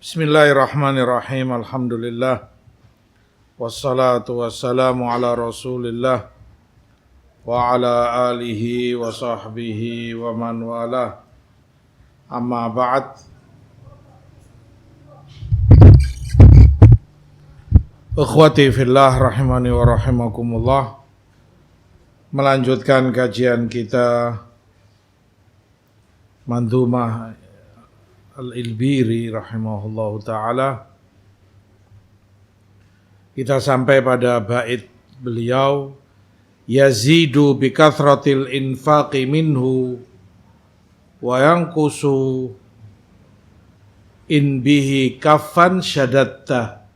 Bismillahirrahmanirrahim. Alhamdulillah. Wassalatu wassalamu ala Rasulillah wa ala alihi wa sahbihi wa man wala. Amma ba'd. Ikhwati fillah rahimani wa rahimakumullah. Melanjutkan kajian kita Mandhumah Al-Ilbiri rahimahullahu ta'ala. Kita sampai pada bait beliau, yazidu bikathratil infaqi minhu wa yanqusu in bihi kaffan syadatta.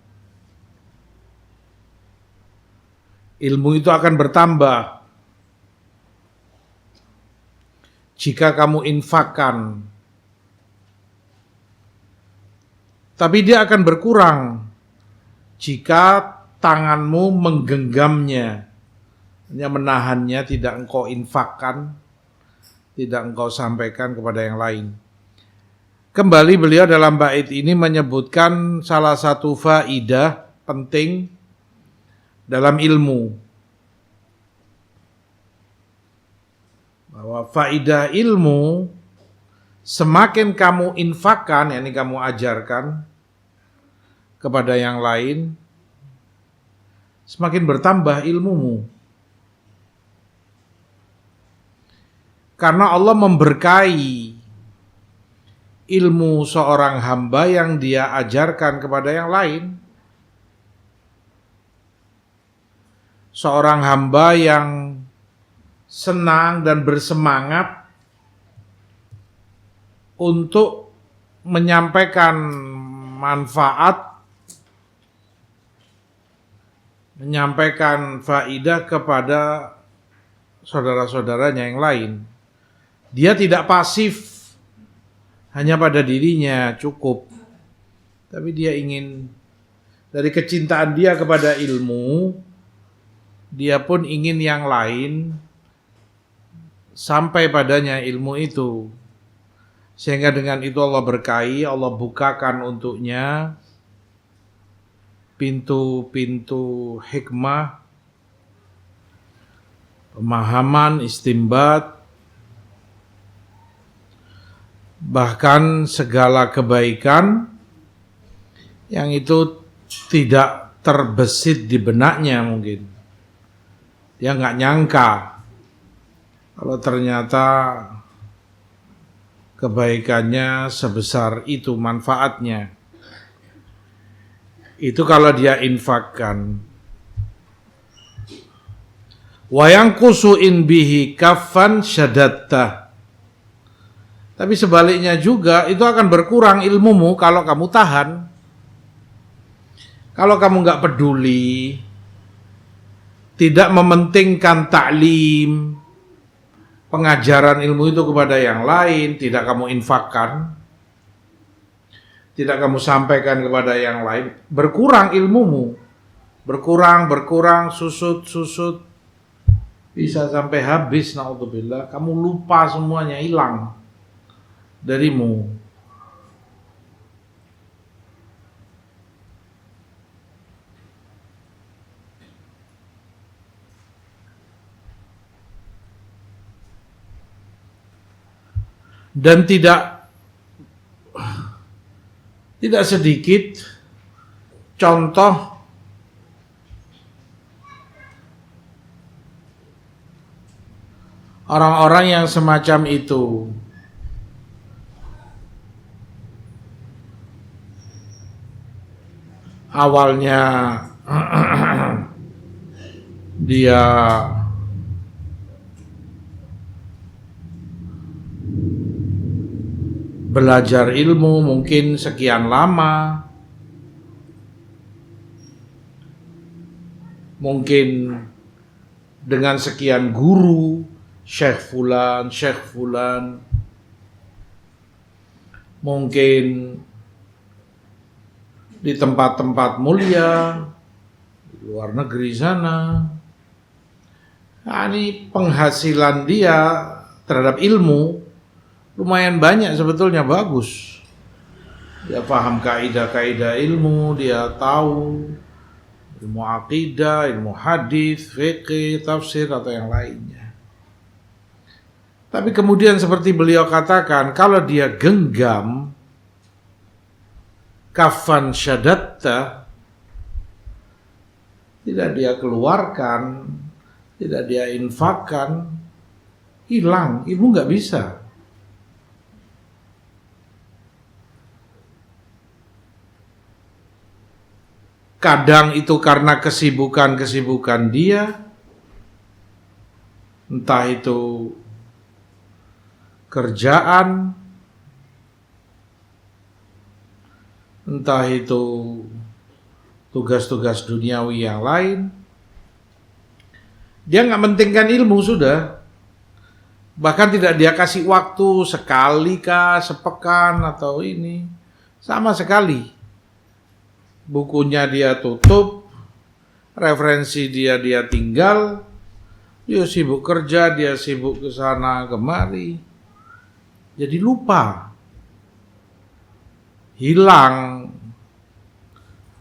Ilmu itu akan bertambah jika kamu infakkan, tapi dia akan berkurang jika tanganmu menggenggamnya, menahannya, tidak engkau infakkan, tidak engkau sampaikan kepada yang lain. Kembali beliau dalam bait ini menyebutkan salah satu faidah penting dalam ilmu, bahwa faidah ilmu semakin kamu infakkan, yakni kamu ajarkan kepada yang lain, semakin bertambah ilmumu. Karena Allah memberkahi ilmu seorang hamba yang dia ajarkan kepada yang lain. Seorang hamba yang senang dan bersemangat untuk menyampaikan manfaat, menyampaikan faidah kepada saudara-saudaranya yang lain. Dia tidak pasif hanya pada dirinya cukup, tapi dia ingin, dari kecintaan dia kepada ilmu, dia pun ingin yang lain sampai padanya ilmu itu. Sehingga dengan itu Allah berkahi, Allah bukakan untuknya pintu-pintu hikmah, pemahaman, istimbat, bahkan segala kebaikan yang itu tidak terbesit di benaknya mungkin. Dia nggak nyangka kalau ternyata kebaikannya sebesar itu, manfaatnya. Itu kalau dia infakkan. Wa yanqusu in bihi kaffan syadatta. Tapi sebaliknya juga itu akan berkurang ilmumu kalau kamu tahan. Kalau kamu nggak peduli, tidak mementingkan ta'lim, pengajaran ilmu itu kepada yang lain, tidak kamu infakkan, tidak kamu sampaikan kepada yang lain, berkurang ilmumu, berkurang, susut, bisa sampai habis, naudzubillah, kamu lupa semuanya, hilang darimu. Dan tidak sedikit contoh orang-orang yang semacam itu. Awalnya dia belajar ilmu mungkin sekian lama, mungkin dengan sekian guru, syekh fulan, mungkin di tempat-tempat mulia, di luar negeri sana. Nah, ini penghasilan dia terhadap ilmu lumayan banyak sebetulnya, bagus. Dia paham kaidah-kaidah ilmu, dia tahu ilmu akidah, ilmu hadis, fikih, tafsir atau yang lainnya. Tapi kemudian seperti beliau katakan, kalau dia genggam kafan syadatta, tidak dia keluarkan, tidak dia infakkan, hilang, ilmu nggak bisa. Kadang itu karena kesibukan dia, entah itu kerjaan, entah itu tugas-tugas duniawi yang lain. Dia nggak mentingkan ilmu sudah. Bahkan tidak dia kasih waktu sekali kah, sepekan atau ini. Sama sekali. Bukunya dia tutup, referensi dia tinggal, dia sibuk kerja, dia sibuk ke sana kemari. Jadi lupa. Hilang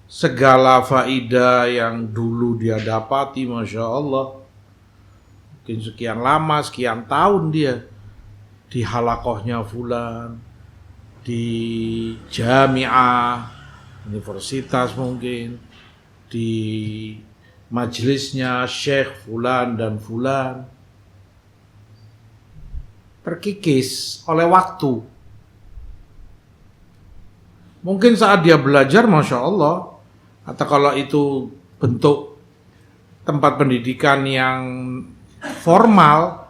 segala faidah yang dulu dia dapati, Masya Allah. Mungkin sekian lama, sekian tahun dia di halakohnya fulan, di jamiah, universitas mungkin, di majelisnya syekh fulan dan fulan, terkikis oleh waktu. Mungkin saat dia belajar, Masya Allah, atau kalau itu bentuk tempat pendidikan yang formal,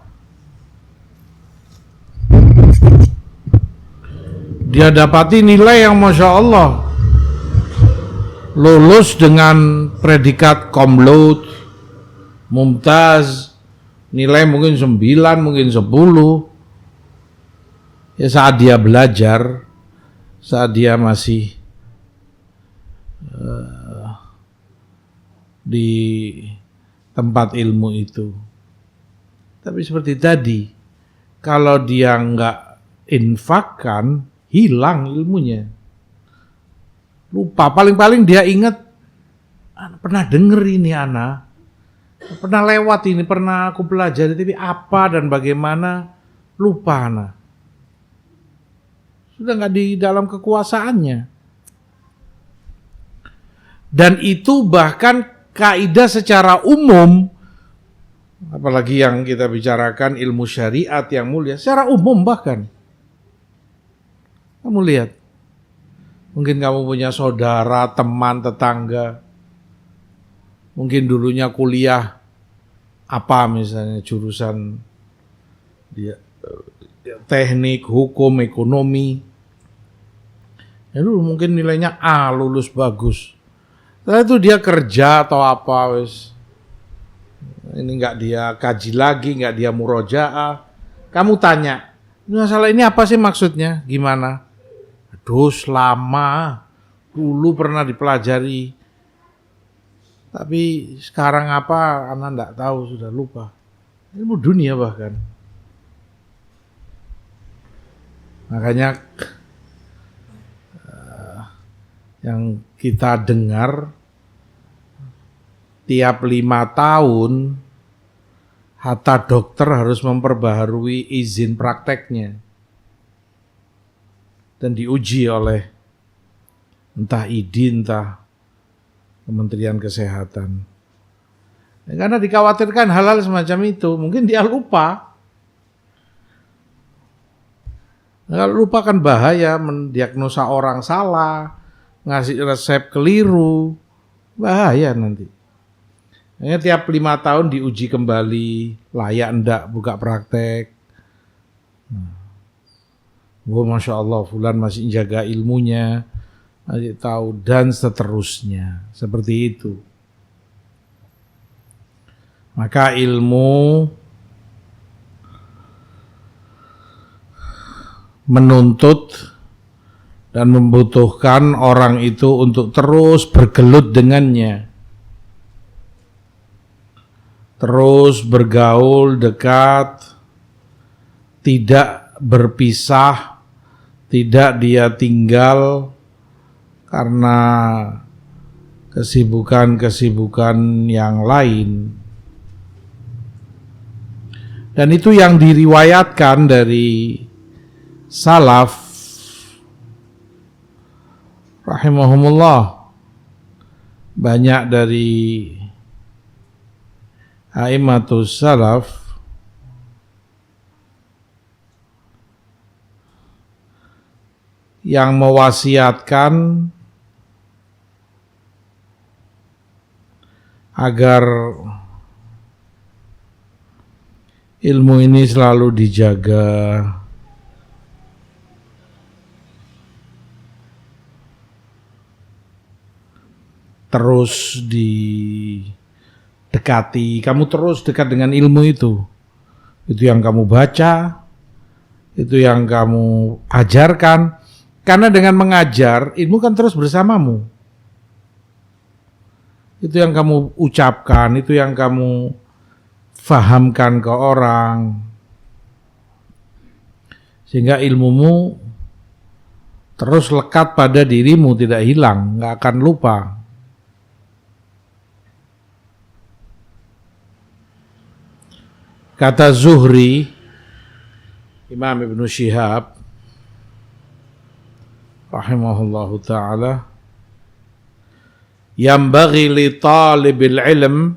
dia dapati nilai yang Masya Allah, lulus dengan predikat cum laude, mumtaz, nilai mungkin 9, mungkin 10. Ya saat dia belajar, saat dia masih di tempat ilmu itu. Tapi seperti tadi, kalau dia nggak infakkan, hilang ilmunya. Lupa, paling-paling dia ingat, pernah denger ini Ana, pernah lewat ini, pernah aku pelajari, tapi apa dan bagaimana, lupa Ana. Sudah nggak di dalam kekuasaannya. Dan itu bahkan kaidah secara umum, apalagi yang kita bicarakan ilmu syariat yang mulia, secara umum bahkan. Kamu lihat, mungkin kamu punya saudara, teman, tetangga, mungkin dulunya kuliah apa misalnya jurusan dia teknik, hukum, ekonomi. Ya dulu mungkin nilainya A, lulus bagus. Setelah itu dia kerja atau apa wis. Ini enggak dia kaji lagi, enggak dia murojaah. Kamu tanya, masalah ini apa sih maksudnya? Gimana? Aduh, lama. Dulu pernah dipelajari. Tapi sekarang apa? Anak enggak tahu, sudah lupa. Ilmu dunia bahkan. Makanya yang kita dengar tiap 5 tahun hatta dokter harus memperbaharui izin prakteknya dan diuji oleh entah ID, entah Kementerian Kesehatan. Karena dikhawatirkan hal-hal semacam itu, mungkin dia lupa. Kalau lupa kan bahaya, mendiagnosa orang salah, ngasih resep keliru, bahaya nanti. Hanya tiap 5 tahun diuji kembali, layak enggak buka praktek. Masya Allah, fulan masih jaga ilmunya, masih tahu, dan seterusnya. Seperti itu. Maka ilmu menuntut dan membutuhkan orang itu untuk terus bergelut dengannya, terus bergaul dekat, tidak berpisah, tidak dia tinggal karena kesibukan-kesibukan yang lain. Dan itu yang diriwayatkan dari salaf rahimahumullah. Banyak dari a'immatus salaf yang mewasiatkan agar ilmu ini selalu dijaga, terus didekati. Kamu terus dekat dengan ilmu itu. Itu yang kamu baca, itu yang kamu ajarkan. Karena dengan mengajar, ilmu kan terus bersamamu. Itu yang kamu ucapkan, itu yang kamu fahamkan ke orang. Sehingga ilmumu terus lekat pada dirimu, tidak hilang, nggak akan lupa. Kata Zuhri, Imam Ibn Shihab rahimahullahu ta'ala, yambaghi li talibil ilm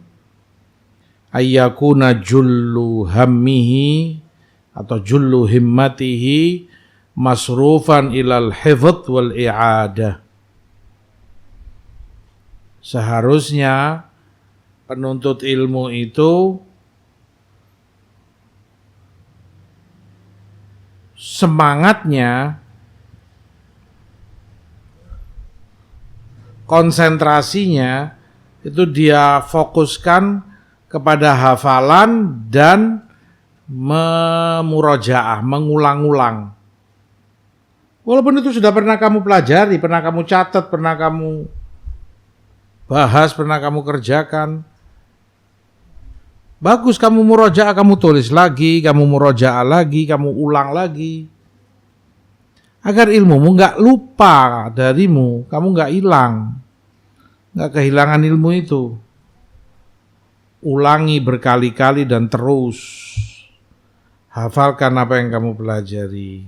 ayyakuna jullu hammihi atau jullu himmatihi masrufan ilal hifdz wal i'adah. Seharusnya penuntut ilmu itu semangatnya, konsentrasinya itu dia fokuskan kepada hafalan dan memurojaah, mengulang-ulang. Walaupun itu sudah pernah kamu pelajari, pernah kamu catat, pernah kamu bahas, pernah kamu kerjakan. Bagus kamu murojaah, kamu tulis lagi, kamu murojaah lagi, kamu ulang lagi. Agar ilmumu nggak lupa darimu, kamu nggak hilang, nggak kehilangan ilmu itu. Ulangi berkali-kali dan terus hafalkan apa yang kamu pelajari.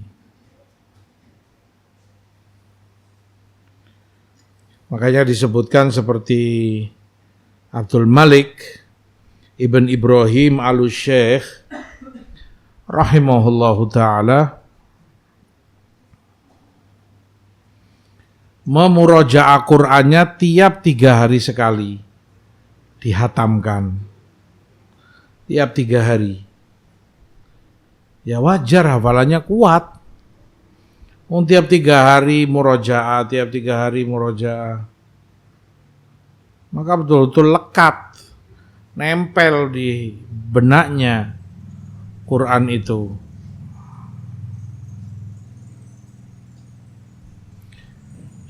Makanya disebutkan seperti Abdul Malik Ibn Ibrahim al-Syekh rahimahullahu ta'ala memurojaah Qur'annya tiap 3 hari sekali, dihatamkan tiap 3 hari. Ya wajar, hafalannya kuat. Tiap 3 hari murojaah, tiap 3 hari murojaah, maka betul-betul lekat, nempel di benaknya Quran itu.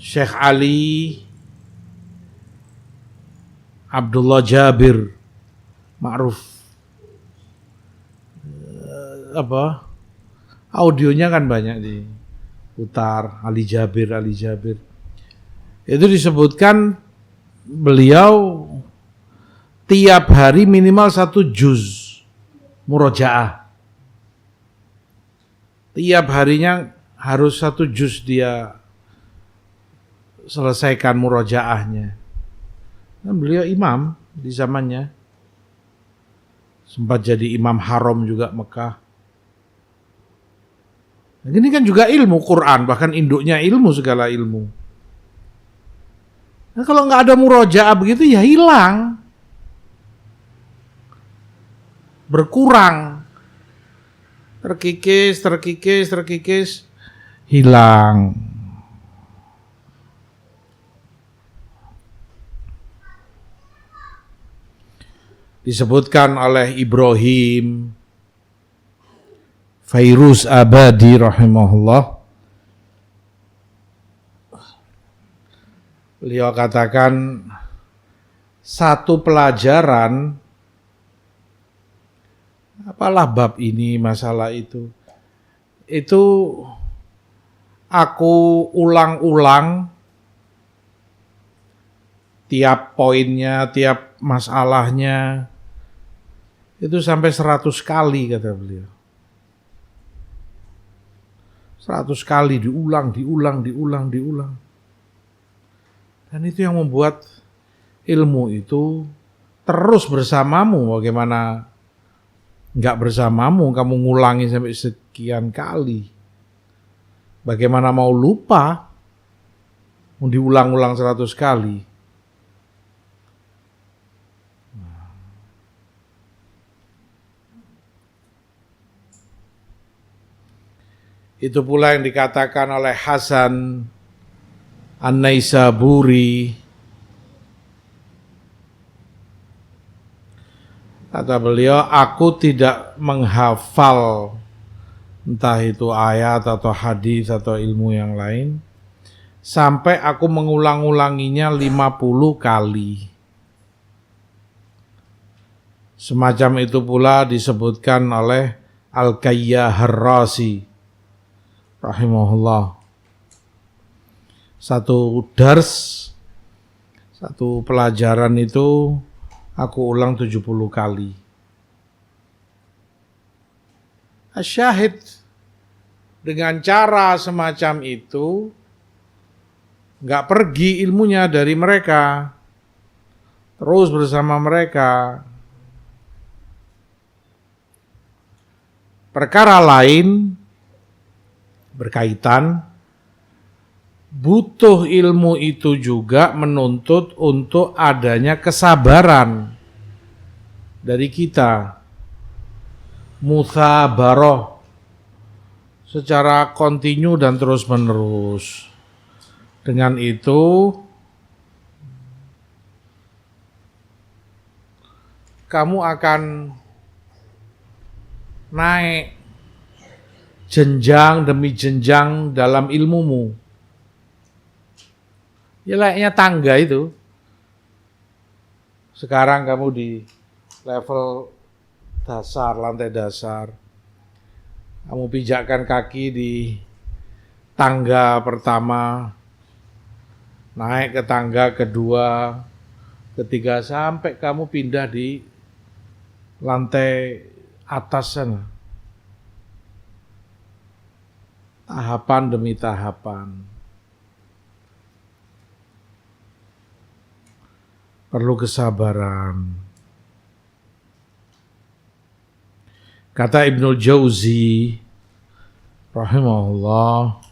Syekh Ali Abdullah Jabir ma'ruf, audionya kan banyak diputar, Ali Jabir. Itu disebutkan beliau tiap hari minimal 1 juz murojaah. Tiap harinya harus 1 juz dia selesaikan murojaahnya. Dan beliau imam di zamannya, sempat jadi imam haram juga Mekah. Nah, ini kan juga ilmu Quran, bahkan induknya ilmu, segala ilmu. Nah, kalau nggak ada murojaah begitu ya hilang, berkurang, terkikis, hilang. Disebutkan oleh Ibrahim Fairuz Abadi rahimahullah, beliau katakan satu pelajaran, apalah bab ini, masalah itu aku ulang-ulang tiap poinnya, tiap masalahnya itu sampai 100 kali kata beliau. 100 kali diulang. Dan itu yang membuat ilmu itu terus bersamamu. Bagaimana enggak bersamamu, kamu ngulangi sampai sekian kali. Bagaimana mau lupa, mau diulang-ulang 100 kali. Itu pula yang dikatakan oleh Hasan An-Naisaburi. Kata beliau, aku tidak menghafal entah itu ayat atau hadis atau ilmu yang lain sampai aku mengulang-ulanginya 50 kali. Semacam itu pula disebutkan oleh Al-Kayyah-Harrasi rahimahullah. Satu dars, satu pelajaran itu aku ulang 70 kali. Asyahid, dengan cara semacam itu enggak pergi ilmunya dari mereka, terus bersama mereka. Perkara lain berkaitan, butuh ilmu itu juga menuntut untuk adanya kesabaran dari kita, mutsabaroh secara kontinu dan terus menerus. Dengan itu kamu akan naik jenjang demi jenjang dalam ilmumu. Ya layaknya tangga itu. Sekarang kamu di level dasar, lantai dasar. Kamu pijakkan kaki di tangga pertama, naik ke tangga kedua, ketiga, sampai kamu pindah di lantai atas sana. Tahapan demi tahapan. Perlu kesabaran. Kata Ibnul Jauzi rahimahullah,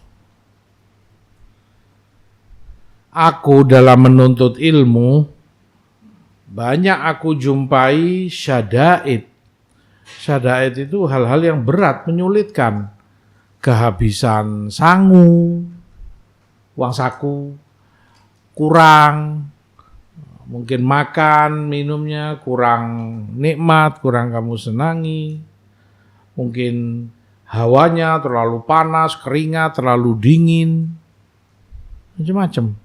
aku dalam menuntut ilmu banyak aku jumpai syada'id. Syada'id itu hal-hal yang berat, menyulitkan. Kehabisan sangu, uang saku kurang, mungkin makan, minumnya kurang nikmat, kurang kamu senangi, mungkin hawanya terlalu panas, keringat, terlalu dingin, macam-macam.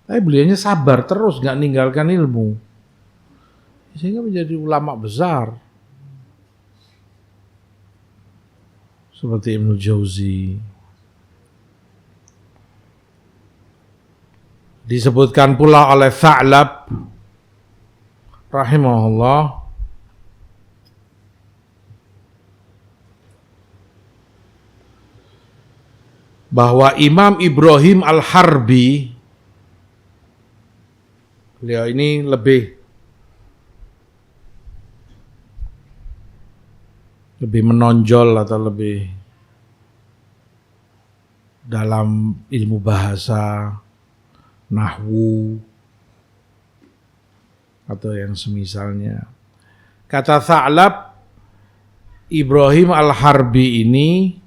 Tapi beliaunya sabar terus, gak ninggalkan ilmu, sehingga menjadi ulama besar seperti Ibnu Jauzi. Disebutkan pula oleh Tha'lab rahimahullah, bahwa Imam Ibrahim Al-Harbi, beliau ini lebih menonjol atau lebih dalam ilmu bahasa, nahwu atau yang semisalnya. Kata Tha'lab, Ibrahim Al-Harbi ini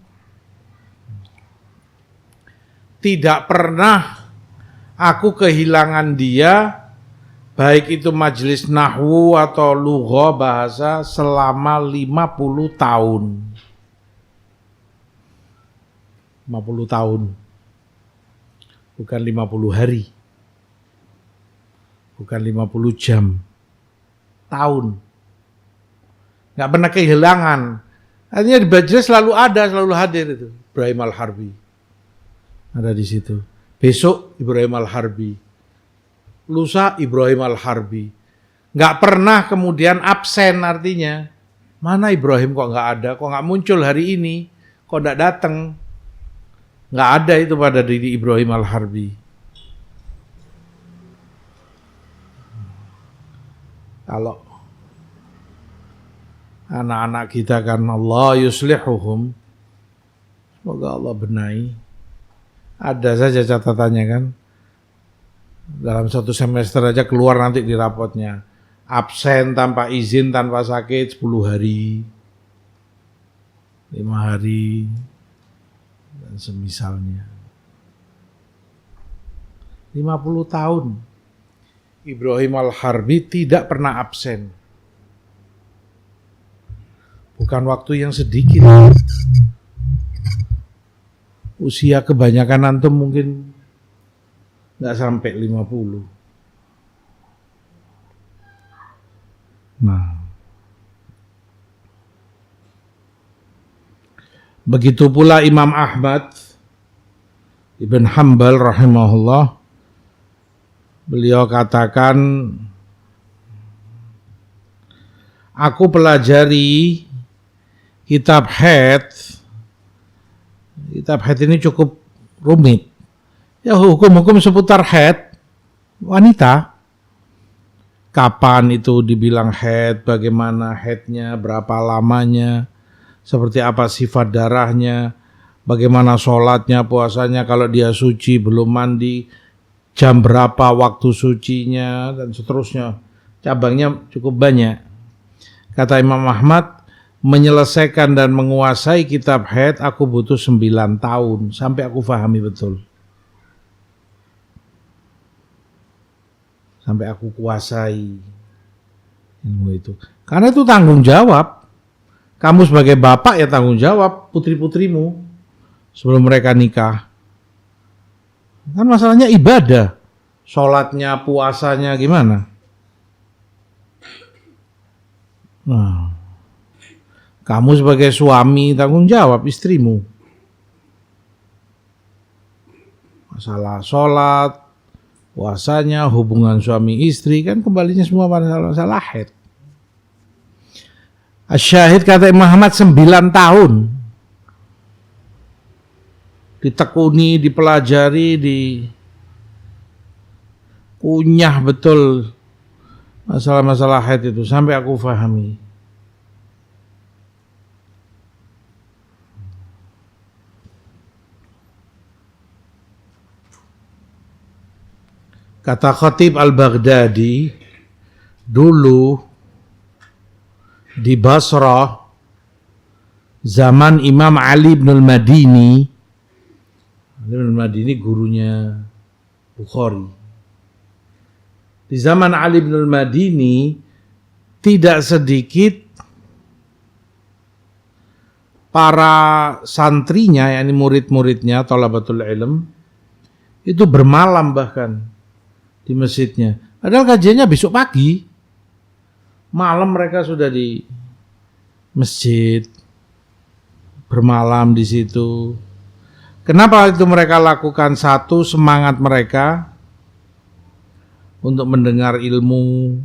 tidak pernah aku kehilangan dia, baik itu majelis nahwu atau lughah bahasa, selama 50 tahun. 50 tahun. Bukan 50 hari. Bukan 50 jam. Tahun. Enggak pernah kehilangan. Artinya di majelis selalu ada, selalu hadir itu. Ibrahim Al-Harbi. Ada di situ. Besok Ibrahim Al-Harbi. lusa Ibrahim Al-Harbi. Nggak pernah kemudian absen artinya. Mana Ibrahim kok nggak ada, kok nggak muncul hari ini, kok nggak datang. Nggak ada itu pada diri Ibrahim Al-Harbi. Kalau anak-anak kita kan Allah yuslihuhum, semoga Allah benahi. Ada saja catatannya kan. Dalam satu semester aja keluar nanti di rapotnya. Absen tanpa izin, tanpa sakit 10 hari. 5 hari. Dan semisalnya. 50 tahun. Ibrahim Al-Harbi tidak pernah absen. Bukan waktu yang sedikit. Usia kebanyakan antum mungkin nggak sampai 50. Nah, begitu pula Imam Ahmad Ibn Hanbal rahimahullah. Beliau katakan, aku pelajari kitab haid. Kitab haid ini cukup rumit. Ya, hukum-hukum seputar haid wanita. Kapan itu dibilang haid, bagaimana haidnya, berapa lamanya, seperti apa sifat darahnya, bagaimana sholatnya, puasanya, kalau dia suci belum mandi, jam berapa waktu sucinya, dan seterusnya. Cabangnya cukup banyak. Kata Imam Ahmad, menyelesaikan dan menguasai kitab haid aku butuh 9 tahun sampai aku fahami betul. Sampai aku kuasai ilmu itu. Karena itu tanggung jawab. Kamu sebagai bapak ya tanggung jawab putri-putrimu sebelum mereka nikah. Kan masalahnya ibadah. Sholatnya, puasanya gimana? Nah, kamu sebagai suami tanggung jawab istrimu. Masalah sholat, puasanya, hubungan suami istri, kan kembalinya semua pada masalah haid. Asyahid kata Imam Ahmad 9 tahun. Ditekuni, dipelajari, dikunyah betul masalah-masalah haid itu sampai aku fahami. Kata Khatib Al-Baghdadi, dulu di Basrah zaman Imam Ali bin Al-Madini, Al-Madini gurunya Bukhari. Di zaman Ali bin Al-Madini tidak sedikit para santrinya, yakni murid-muridnya, thalabatul ilm, itu bermalam bahkan di masjidnya. Padahal kajiannya besok pagi. Malam mereka sudah di masjid, bermalam di situ. Kenapa itu mereka lakukan? Satu, semangat mereka untuk mendengar ilmu,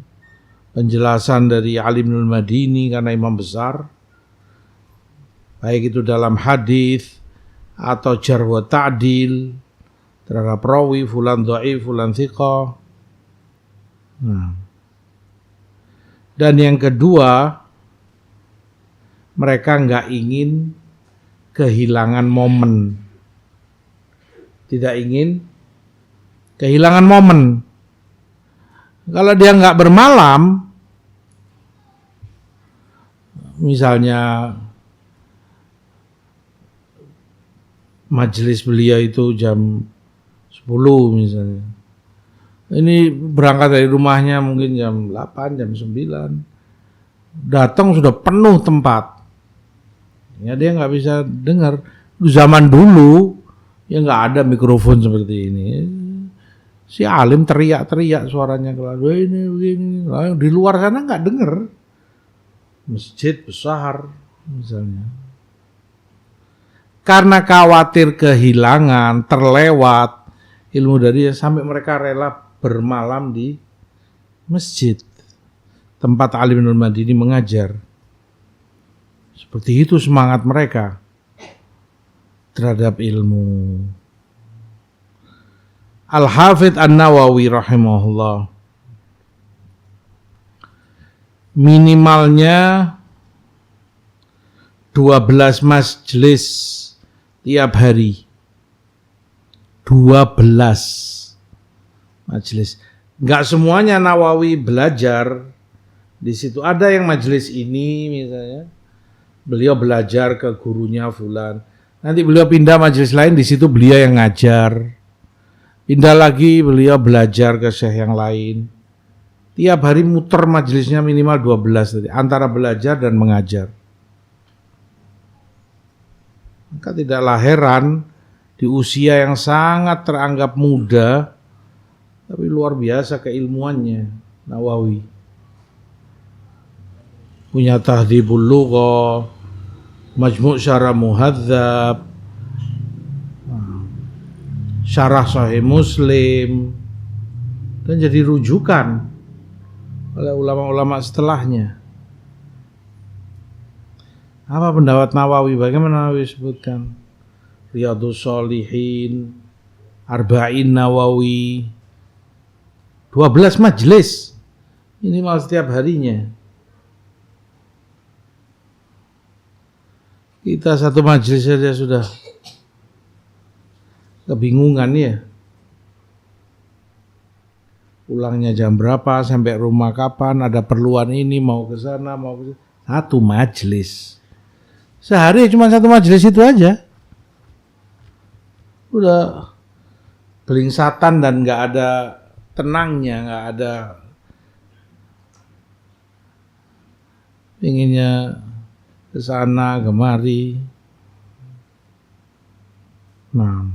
penjelasan dari Ali bin Al-Madini karena imam besar. Baik itu dalam hadis atau jarh wa ta'dil terhadap rawi, fulan dhaif, fulan thiqah. Nah. Dan yang kedua, mereka nggak ingin kehilangan momen. Tidak ingin kehilangan momen. Kalau dia nggak bermalam, misalnya majelis beliau itu jam 10 misalnya. Ini berangkat dari rumahnya mungkin jam 8, jam 9. Datang sudah penuh tempat. Ya dia nggak bisa dengar. Zaman dulu ya nggak ada mikrofon seperti ini. Si alim teriak-teriak suaranya keluar. Ini begini. Di luar sana nggak dengar. Masjid besar misalnya. Karena khawatir kehilangan, terlewat ilmu dari dia, sampai mereka rela bermalam di masjid tempat Ali bin Madini mengajar. Seperti itu semangat mereka terhadap ilmu. Al-Hafidz An-Nawawi rahimahullah, minimalnya 12 majelis tiap hari. 12 majelis. Enggak semuanya Nawawi belajar di situ. Ada yang majelis ini misalnya, beliau belajar ke gurunya fulan. Nanti beliau pindah majelis lain, di situ beliau yang ngajar. Pindah lagi beliau belajar ke syekh yang lain. Tiap hari muter majelisnya minimal 12 tadi, antara belajar dan mengajar. Maka tidaklah heran di usia yang sangat teranggap muda, tapi luar biasa keilmuannya Nawawi. Punya Tahdhibul Lughah, Majmu' Syarah Muhadzab, Syarah Sahih Muslim, dan jadi rujukan oleh ulama-ulama setelahnya. Apa pendapat Nawawi? Bagaimana Nawawi sebutkan? Riyadhus Shalihin, Arba'in Nawawi, 12 majelis minimal setiap harinya. Kita satu majelis saja sudah kebingungan ya. Pulangnya jam berapa, sampai rumah kapan, ada perluan ini, mau ke sana, mau ke sana. Satu majelis. Sehari cuma satu majelis itu aja. Udah belingsatan dan nggak ada tenangnya, nggak ada inginnya ke sana kemari. Nah,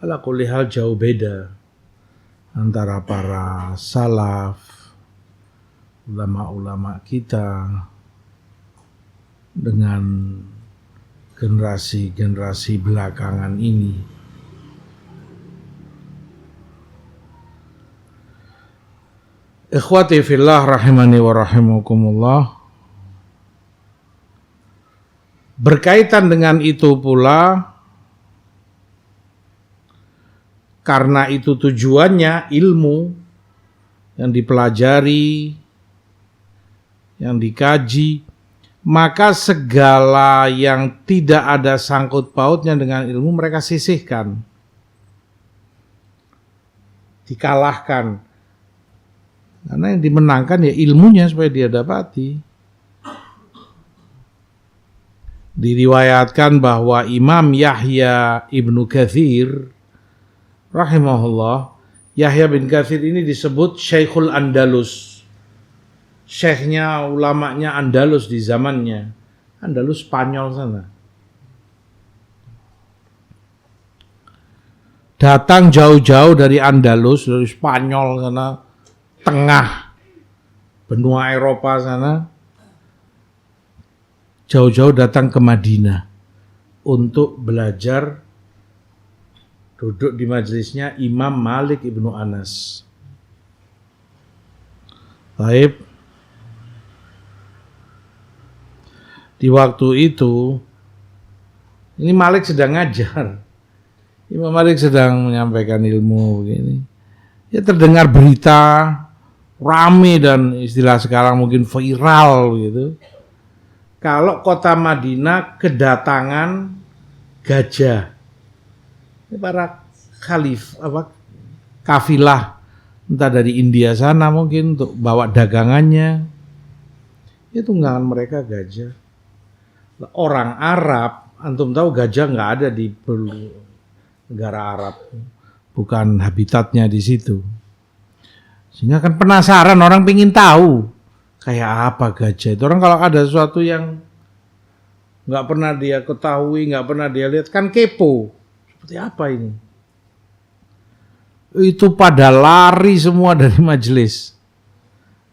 ala kulli hal jauh beda antara para salaf, ulama-ulama kita dengan generasi-generasi belakangan ini. Ikhwati fillah rahimani wa rahimakumullah. Berkaitan dengan itu pula, karena itu tujuannya ilmu yang dipelajari, yang dikaji, maka segala yang tidak ada sangkut pautnya dengan ilmu mereka sisihkan, dikalahkan. Karena yang dimenangkan ya ilmunya supaya dia dapati. Diriwayatkan bahwa Imam Yahya Ibnu Katsir rahimahullah, Yahya bin Katsir ini disebut Syekhul Andalus. Syekhnya, ulamanya Andalus di zamannya. Andalus Spanyol sana. Datang jauh-jauh dari Andalus, dari Spanyol sana, tengah benua Eropa sana, jauh-jauh datang ke Madinah untuk belajar, duduk di majelisnya Imam Malik Ibnu Anas. Baik. Di waktu itu, ini Malik sedang ngajar. Imam Malik sedang menyampaikan ilmu begini. Ya terdengar berita rame dan istilah sekarang mungkin viral gitu. Kalau kota Madinah kedatangan gajah. Ini para kafilah entah dari India sana mungkin untuk bawa dagangannya. Itu tunggangan mereka gajah. Orang Arab, antum tahu gajah nggak ada di negara Arab, bukan habitatnya di situ. Sehingga kan penasaran, orang pingin tahu kayak apa gajah itu. Orang kalau ada sesuatu yang nggak pernah dia ketahui, nggak pernah dia lihat, kan kepo. Seperti apa ini? Itu pada lari semua dari majelis,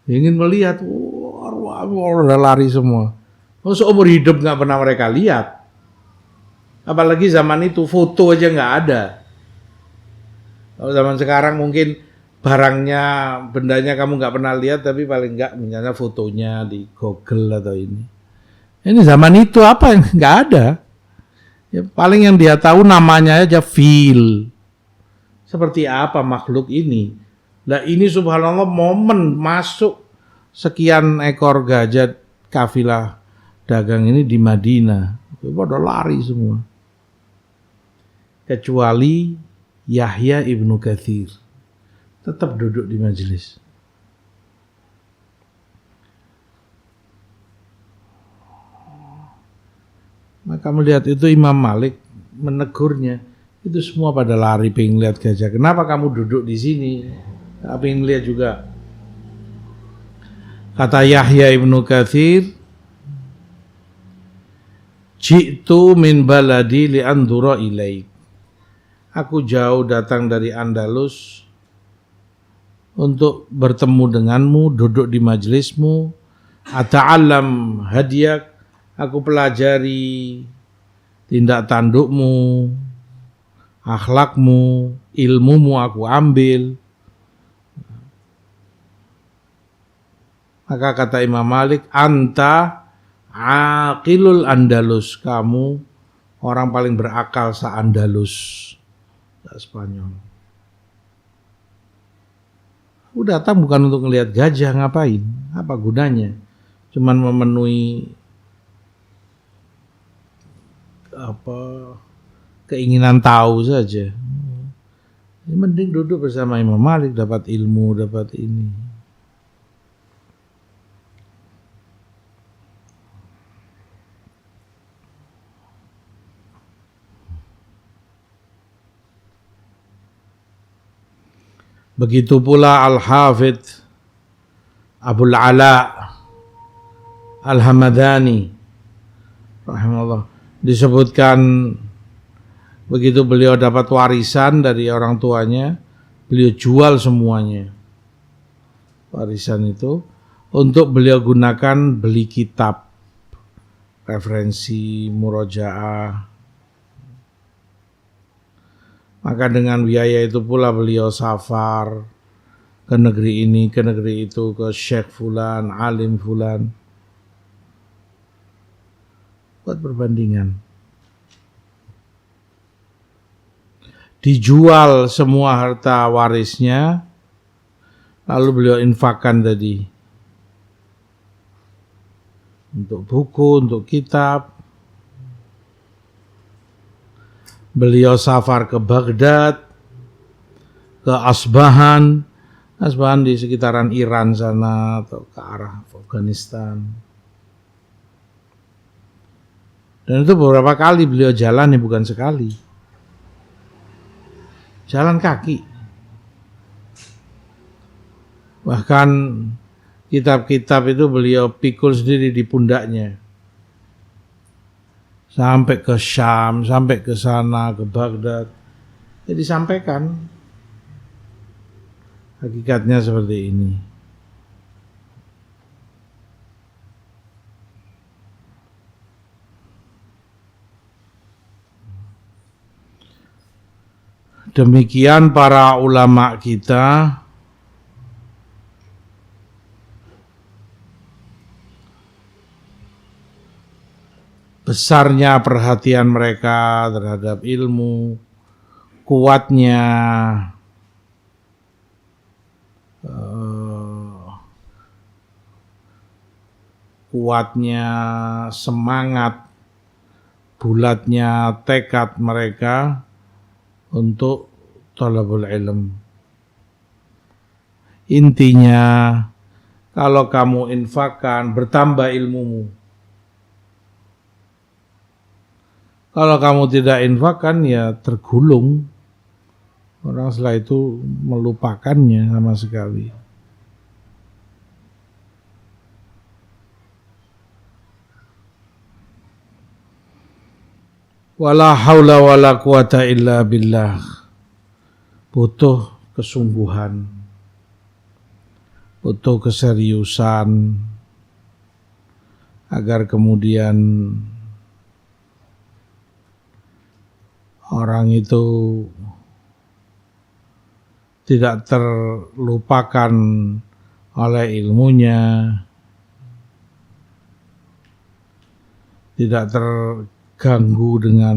ingin melihat. Udah lari semua. Seumur hidup nggak pernah mereka lihat. Apalagi zaman itu foto aja nggak ada. Kalau zaman sekarang mungkin barangnya, bendanya kamu nggak pernah lihat, tapi paling nggak misalnya fotonya di Google atau ini. Ini zaman itu apa yang nggak ada? Ya, paling yang dia tahu namanya aja fil. Seperti apa makhluk ini? Nah ini subhanallah momen masuk sekian ekor gajah kafilah dagang ini di Madinah. Pada lari semua. Kecuali Yahya ibnu Katsir. Tetap duduk di majelis. Maka melihat itu Imam Malik menegurnya. Itu semua pada lari pengen lihat gajah. Kenapa kamu duduk di sini? Pengen lihat juga. Kata Yahya ibnu Katsir, ji'tu min baladi li'andura ilaik. Aku jauh datang dari Andalus untuk bertemu denganmu, duduk di majelismu. Ata'allam hadiyak. Aku pelajari tindak tandukmu, akhlakmu, ilmumu aku ambil. Maka kata Imam Malik, anta aqilul Andalus, kamu orang paling berakal se-Andalus, Spanyol. Aku datang bukan untuk ngelihat gajah, ngapain? Apa gunanya? Cuman memenuhi keinginan tahu saja. Ini mending duduk bersama Imam Malik, dapat ilmu, dapat ini. Begitu pula Al-Hafidh Abul Ala Al-Hamadani rahimahullah, disebutkan begitu beliau dapat warisan dari orang tuanya, beliau jual semuanya warisan itu untuk beliau gunakan beli kitab, referensi, murojaah. Maka dengan biaya itu pula beliau safar ke negeri ini, ke negeri itu, ke Syekh Fulan, Alim Fulan, buat perbandingan. Dijual semua harta warisnya, lalu beliau infakkan tadi untuk buku, untuk kitab. Beliau safar ke Baghdad, ke Asbahan di sekitaran Iran sana atau ke arah Afghanistan. Dan itu beberapa kali beliau jalan, bukan sekali. Jalan kaki. Bahkan kitab-kitab itu beliau pikul sendiri di pundaknya. Sampai ke Syam, sampai ke sana, ke Baghdad. Jadi disampaikan. Hakikatnya seperti ini. Demikian para ulama kita besarnya perhatian mereka terhadap ilmu, kuatnya semangat, bulatnya tekad mereka untuk thalabul ilm. Intinya, kalau kamu infakkan, bertambah ilmumu. Kalau kamu tidak infakkan, ya tergulung. Orang setelah itu melupakannya sama sekali. Wala haula wala quwata illa billah. Butuh kesungguhan, butuh keseriusan, agar kemudian orang itu tidak terlupakan oleh ilmunya, tidak terganggu dengan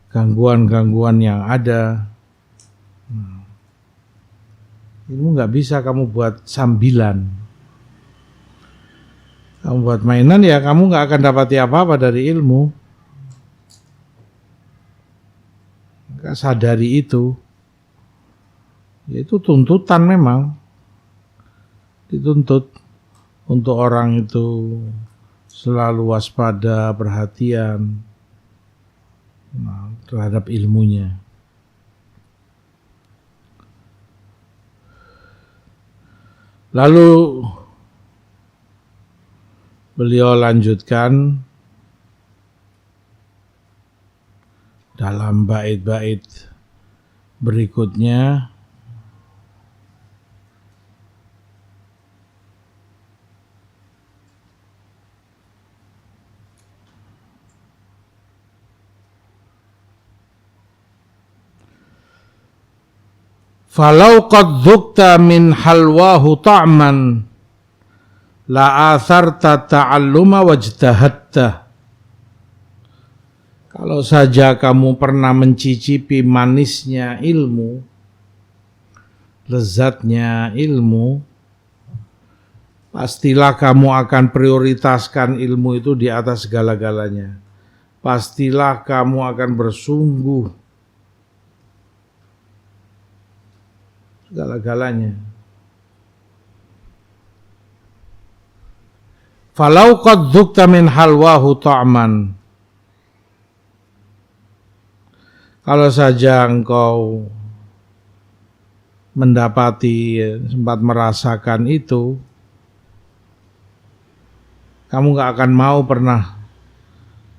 gangguan-gangguan yang ada. Ilmu nggak bisa kamu buat sambilan. Kamu buat mainan ya kamu nggak akan dapati apa-apa dari ilmu. Nggak sadari itu. Itu tuntutan memang. Dituntut untuk orang itu selalu waspada, perhatian terhadap ilmunya. Lalu beliau lanjutkan dalam bait-bait berikutnya. Falau qad dzukta min halwahu ta'man la atharta ta'alluma wajtahadta. Kalau saja kamu pernah mencicipi manisnya ilmu, lezatnya ilmu, pastilah kamu akan prioritaskan ilmu itu di atas segala-galanya. Pastilah kamu akan bersungguh segala-galanya. Falau qad dzukta min halwahu ta'man. Kalau saja engkau mendapati, sempat merasakan itu, kamu gak akan mau pernah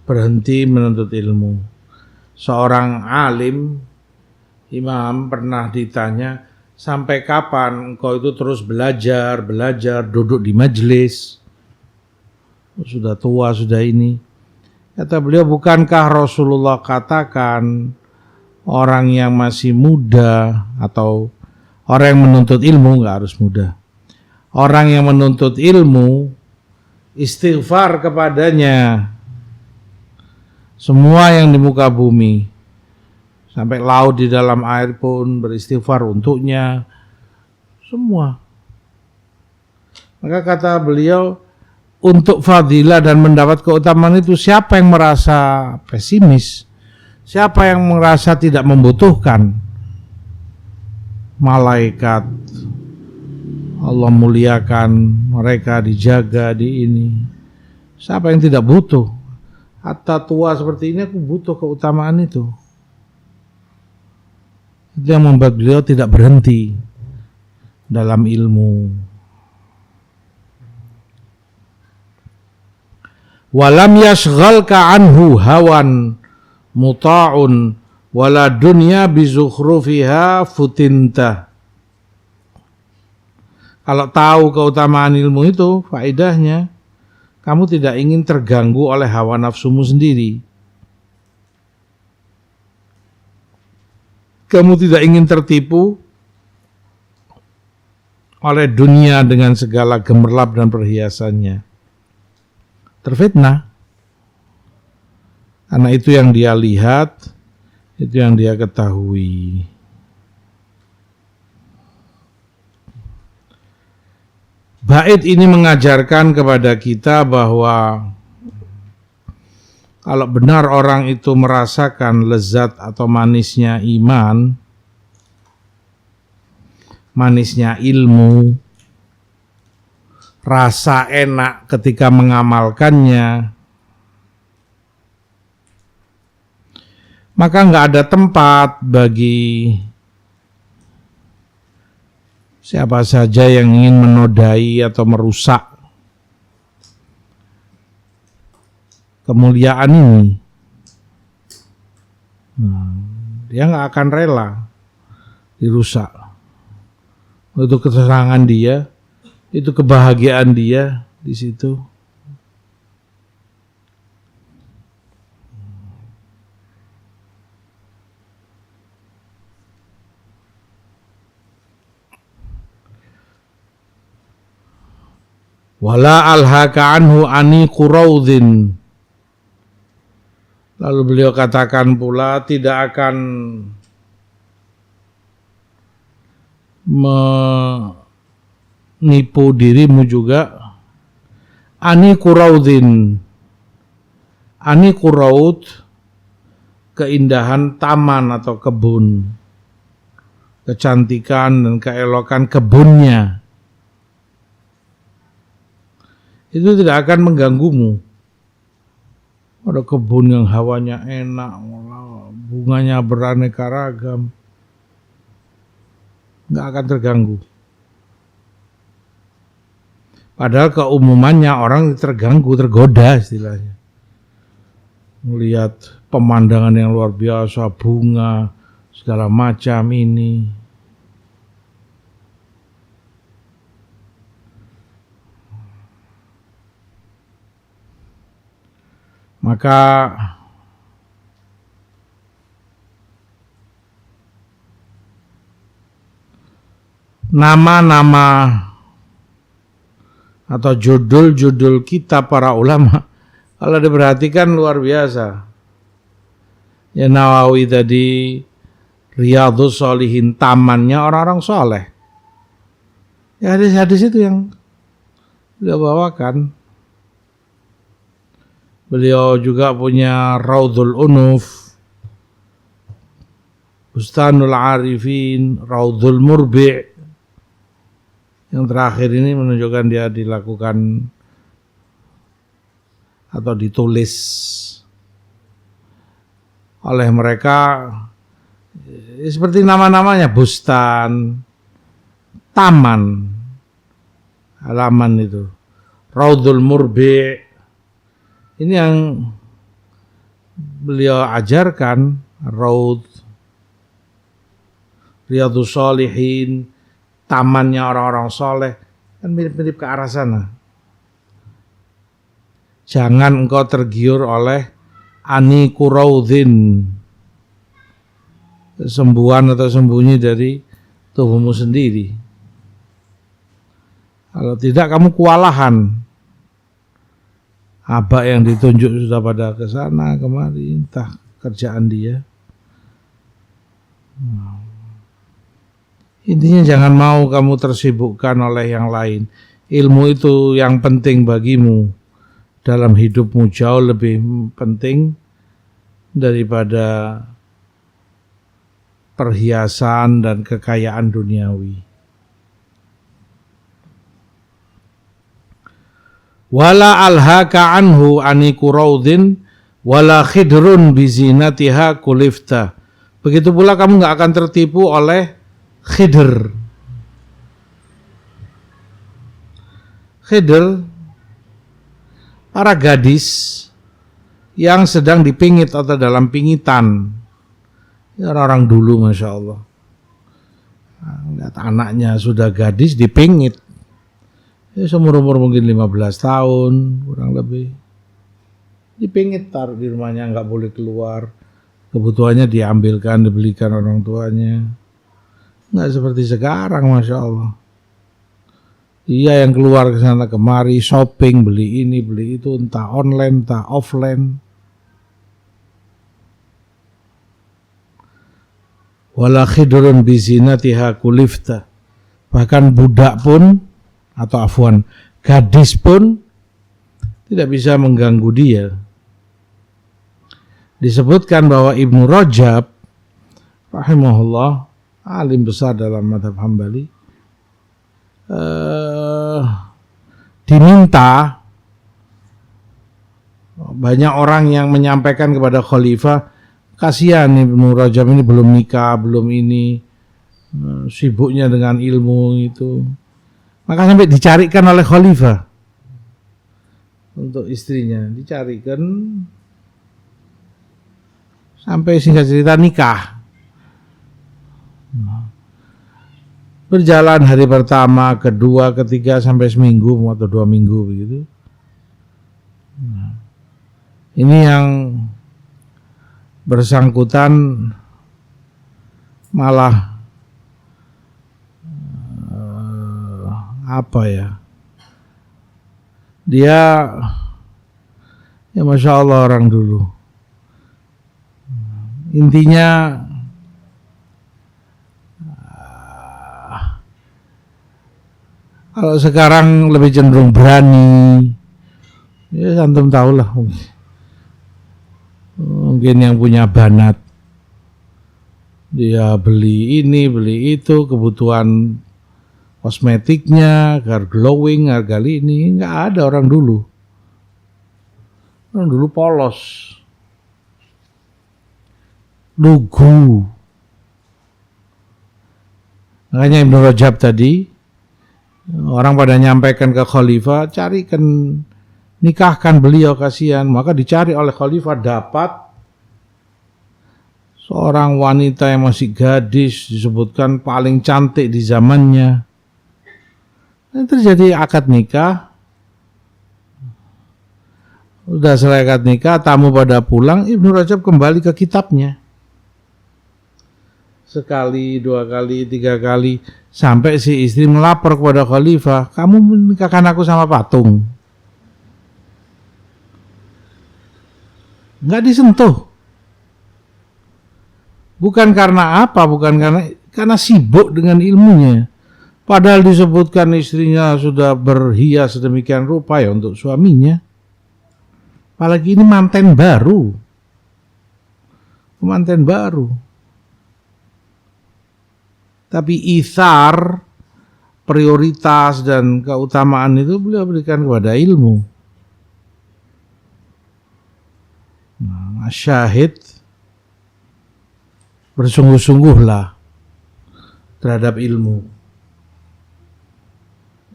berhenti menuntut ilmu. Seorang alim, imam pernah ditanya, sampai kapan engkau itu terus belajar, duduk di majelis? Sudah tua, sudah ini. Kata beliau, bukankah Rasulullah katakan orang yang masih muda atau orang yang menuntut ilmu, enggak harus muda. Orang yang menuntut ilmu, istighfar kepadanya. Semua yang di muka bumi, sampai laut di dalam air pun beristighfar untuknya. Semua. Maka kata beliau, untuk fadilah dan mendapat keutamaan itu siapa yang merasa pesimis? Siapa yang merasa tidak membutuhkan? Malaikat Allah muliakan mereka, dijaga di ini. Siapa yang tidak butuh? Hatta tua seperti ini aku butuh keutamaan itu. Itu yang membuat beliau tidak berhenti dalam ilmu. Walam yashghalka anhu hawan muta'un wala dunya bizukhrufiha futinta. Kalau tahu keutamaan ilmu itu, faedahnya kamu tidak ingin terganggu oleh hawa nafsumu sendiri. Kamu tidak ingin tertipu oleh dunia dengan segala gemerlap dan perhiasannya. Terfitnah. Karena itu yang dia lihat, itu yang dia ketahui. Bait ini mengajarkan kepada kita bahwa kalau benar orang itu merasakan lezat atau manisnya iman, manisnya ilmu, rasa enak ketika mengamalkannya, maka nggak ada tempat bagi siapa saja yang ingin menodai atau merusak kemuliaan ini. Dia nggak akan rela dirusak. Itu kesenangan dia, itu kebahagiaan dia di situ. Wala alhaka anhu ani quraudin. Lalu beliau katakan pula tidak akan menipu dirimu juga ani quraudin. Ani quraud, keindahan taman atau kebun, kecantikan dan keelokan kebunnya, itu tidak akan mengganggumu. Ada kebun yang hawanya enak, bunganya beraneka ragam, nggak akan terganggu. Padahal keumumannya orang terganggu, tergoda istilahnya. Melihat pemandangan yang luar biasa, bunga, segala macam ini. Maka nama-nama atau judul-judul kitab para ulama kalau diperhatikan luar biasa. Ya Nawawi tadi Riyadhus Shalihin, tamannya orang-orang soleh. Ya hadis-hadis itu yang beliau bawakan. Beliau juga punya Raudhul Unuf, Bustanul Arifin, Raudhul Murbi'. Yang terakhir ini menunjukkan dia dilakukan atau ditulis oleh mereka seperti nama-namanya, bustan, taman, halaman itu. Raudhul Murbi'. Ini yang beliau ajarkan, Raud, Riyadhus Shalihin, tamannya orang-orang soleh, kan mirip-mirip ke arah sana. Jangan engkau tergiur oleh ani quraudin, kesembuhan atau sembunyi dari tubuhmu sendiri. Kalau tidak kamu kewalahan. Abah yang ditunjuk sudah pada ke sana kemari, entah kerjaan dia. Intinya jangan mau kamu tersibukkan oleh yang lain. Ilmu itu yang penting bagimu dalam hidupmu, jauh lebih penting daripada perhiasan dan kekayaan duniawi. Wala alhaka anhu ani quraudin wala khidrun bizinatiha kulifta. Begitu pula kamu enggak akan tertipu oleh khidr. Khidr, para gadis yang sedang dipingit atau dalam pingitan. Ya, orang dulu Masya Allah. Lihat anaknya sudah gadis dipingit. Ya, seumur-umur mungkin 15 tahun kurang lebih. Dipingit, taruh di rumahnya, nggak boleh keluar. Kebutuhannya diambilkan, dibelikan orang tuanya. Nggak seperti sekarang Masya Allah. Iya yang keluar ke sana kemari, shopping, beli ini, beli itu, entah online, entah offline. Wala khidrun bizinatiha kulifta. Bahkan budak pun, atau afwan, gadis pun tidak bisa mengganggu dia. Disebutkan bahwa Ibnu Rajab rahimahullah, alim besar dalam mazhab Hambali, diminta banyak orang yang menyampaikan kepada khalifah, kasihan Ibnu Rajab ini belum nikah, belum ini, sibuknya dengan ilmu itu. Maka sampai dicarikan oleh khalifah untuk istrinya, dicarikan sampai singkat cerita nikah. Berjalan hari pertama, kedua, ketiga, sampai seminggu atau 2 minggu begitu. Ini yang bersangkutan malah Dia, ya Masya Allah orang dulu. Intinya kalau sekarang lebih cenderung berani. Ya antum tahu lah. Mungkin yang punya banat, dia beli ini, beli itu, kebutuhan kosmetiknya, agar glowing, agar ini. Nggak ada orang dulu. Orang dulu polos. Lugu. Makanya Ibnu Rajab tadi, orang pada nyampaikan ke khalifah, carikan, nikahkan beliau kasihan. Maka dicari oleh khalifah, dapat seorang wanita yang masih gadis, disebutkan paling cantik di zamannya. Dan terjadi akad nikah. Udah selesai akad nikah, tamu pada pulang, Ibnu Rajab kembali ke kitabnya. Sekali, dua kali, tiga kali, sampai si istri melapor kepada khalifah, kamu menikahkan aku sama patung. Nggak disentuh. Bukan karena apa, bukan karena sibuk dengan ilmunya. Padahal disebutkan istrinya sudah berhias sedemikian rupa ya untuk suaminya. Apalagi ini manten baru. Manten baru. Tapi ithar, prioritas dan keutamaan itu beliau berikan kepada ilmu. Nah, syahid, bersungguh-sungguhlah terhadap ilmu.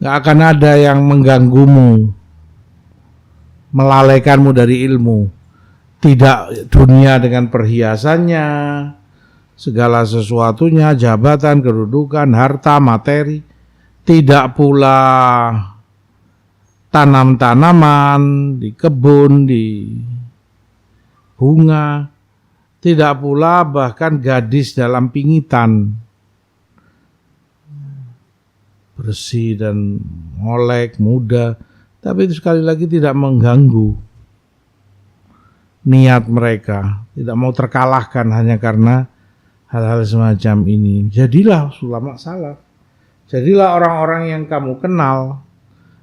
Gak akan ada yang mengganggumu, melalaikanmu dari ilmu. Tidak dunia dengan perhiasannya, segala sesuatunya, jabatan, kedudukan, harta, materi. Tidak pula tanam-tanaman di kebun, di bunga. Tidak pula bahkan gadis dalam pingitan. Bersih dan molek, muda. Tapi itu sekali lagi tidak mengganggu niat mereka. Tidak mau terkalahkan hanya karena hal-hal semacam ini. Jadilah ulama salaf. Jadilah orang-orang yang kamu kenal.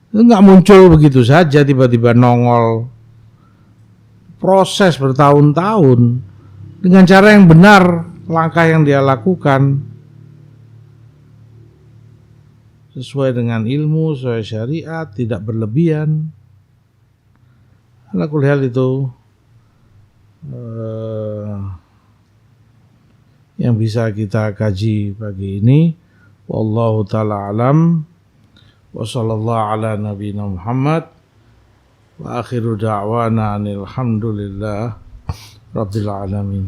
Itu gak muncul begitu saja tiba-tiba nongol. Proses bertahun-tahun. Dengan cara yang benar, langkah yang dia lakukan. Sesuai dengan ilmu, sesuai syariat, tidak berlebihan. Ala kulli hal itu yang bisa kita kaji pagi ini. Wallahu ta'ala alam. Wa sallallahu ala nabiyina Muhammad. Wa akhiru da'wana anil hamdulillah rabbil alamin.